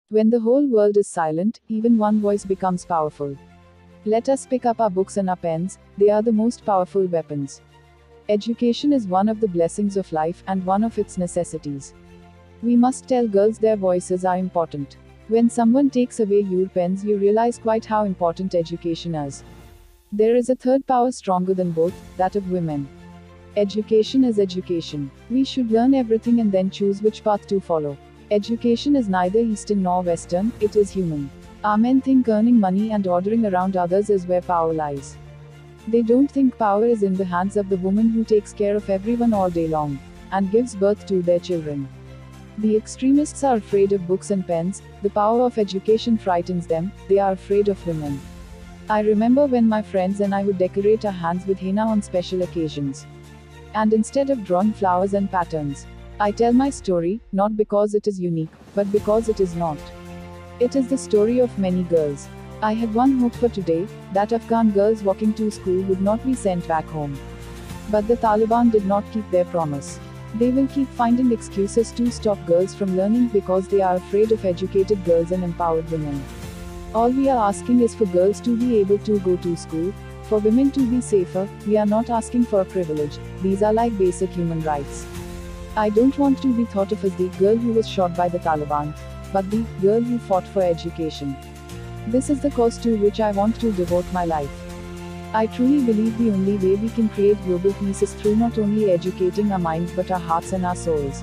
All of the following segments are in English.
When the whole world is silent, even one voice becomes powerful. Let us pick up our books and our pens, they are the most powerful weapons. Education is one of the blessings of life and one of its necessities. We must tell girls their voices are important. When someone takes away your pens, you realize quite how important education is. There is a third power stronger than both, that of women. Education is education. We should learn everything and then choose which path to follow. Education is neither Eastern nor Western, it is human. Our men think earning money and ordering around others is where power lies. They don't think power is in the hands of the woman who takes care of everyone all day long, and gives birth to their children. The extremists are afraid of books and pens, the power of education frightens them, they are afraid of women. I remember when my friends and I would decorate our hands with henna on special occasions. And instead of drawing flowers and patterns, I tell my story, not because it is unique, but because it is not. It is the story of many girls. I had one hope for today, that Afghan girls walking to school would not be sent back home. But the Taliban did not keep their promise. They will keep finding excuses to stop girls from learning because they are afraid of educated girls and empowered women. All we are asking is for girls to be able to go to school, for women to be safer. We are not asking for a privilege, these are like basic human rights. I don't want to be thought of as the girl who was shot by the Taliban, but the girl who fought for education. This is the cause to which I want to devote my life. I truly believe the only way we can create global peace is through not only educating our minds but our hearts and our souls.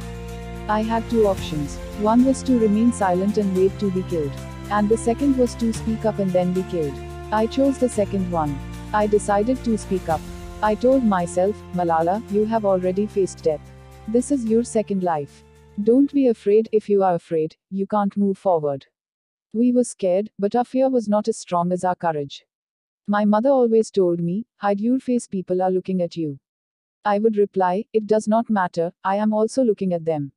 I had two options. One was to remain silent and wait to be killed. And the second was to speak up and then be killed. I chose the second one. I decided to speak up. I told myself, Malala, you have already faced death. This is your second life. Don't be afraid. If you are afraid, you can't move forward. We were scared, but our fear was not as strong as our courage. My mother always told me, hide your face, people are looking at you. I would reply, it does not matter, I am also looking at them.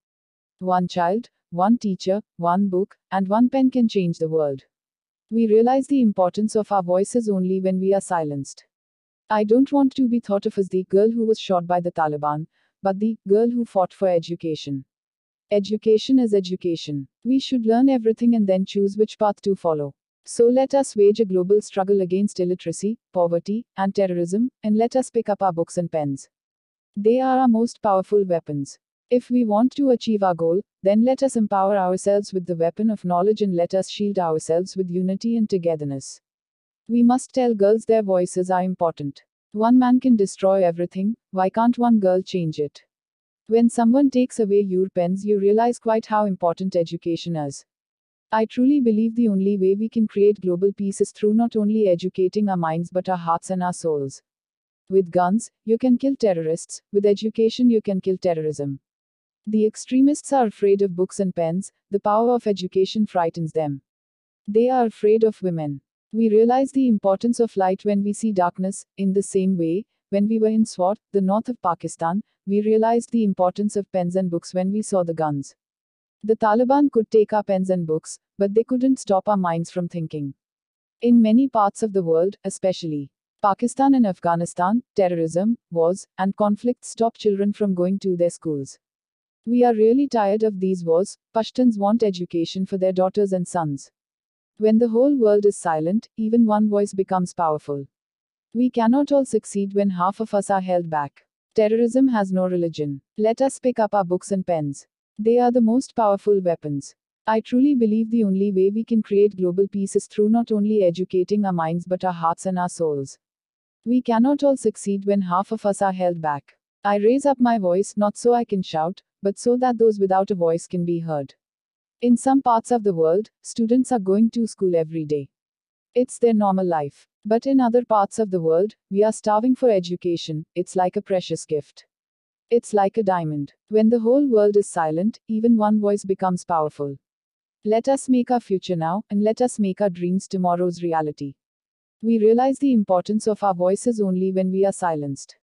One child, one teacher, one book, and one pen can change the world. We realize the importance of our voices only when we are silenced. I don't want to be thought of as the girl who was shot by the Taliban, but the girl who fought for education. Education is education. We should learn everything and then choose which path to follow. So let us wage a global struggle against illiteracy, poverty, and terrorism, and let us pick up our books and pens. They are our most powerful weapons. If we want to achieve our goal, then let us empower ourselves with the weapon of knowledge and let us shield ourselves with unity and togetherness. We must tell girls their voices are important. One man can destroy everything, why can't one girl change it? When someone takes away your pens, you realize quite how important education is. I truly believe the only way we can create global peace is through not only educating our minds but our hearts and our souls. With guns, you can kill terrorists, with education, you can kill terrorism. The extremists are afraid of books and pens, the power of education frightens them. They are afraid of women. We realize the importance of light when we see darkness. In the same way, when we were in Swat, the north of Pakistan, we realized the importance of pens and books when we saw the guns. The Taliban could take our pens and books, but they couldn't stop our minds from thinking. In many parts of the world, especially Pakistan and Afghanistan, terrorism, wars, and conflicts stop children from going to their schools. We are really tired of these wars. Pashtuns want education for their daughters and sons. When the whole world is silent, even one voice becomes powerful. We cannot all succeed when half of us are held back. Terrorism has no religion. Let us pick up our books and pens. They are the most powerful weapons. I truly believe the only way we can create global peace is through not only educating our minds but our hearts and our souls. We cannot all succeed when half of us are held back. I raise up my voice not so I can shout, but so that those without a voice can be heard. In some parts of the world, students are going to school every day. It's their normal life. But in other parts of the world, we are starving for education. It's like a precious gift. It's like a diamond. When the whole world is silent, even one voice becomes powerful. Let us make our future now, and let us make our dreams tomorrow's reality. We realize the importance of our voices only when we are silenced.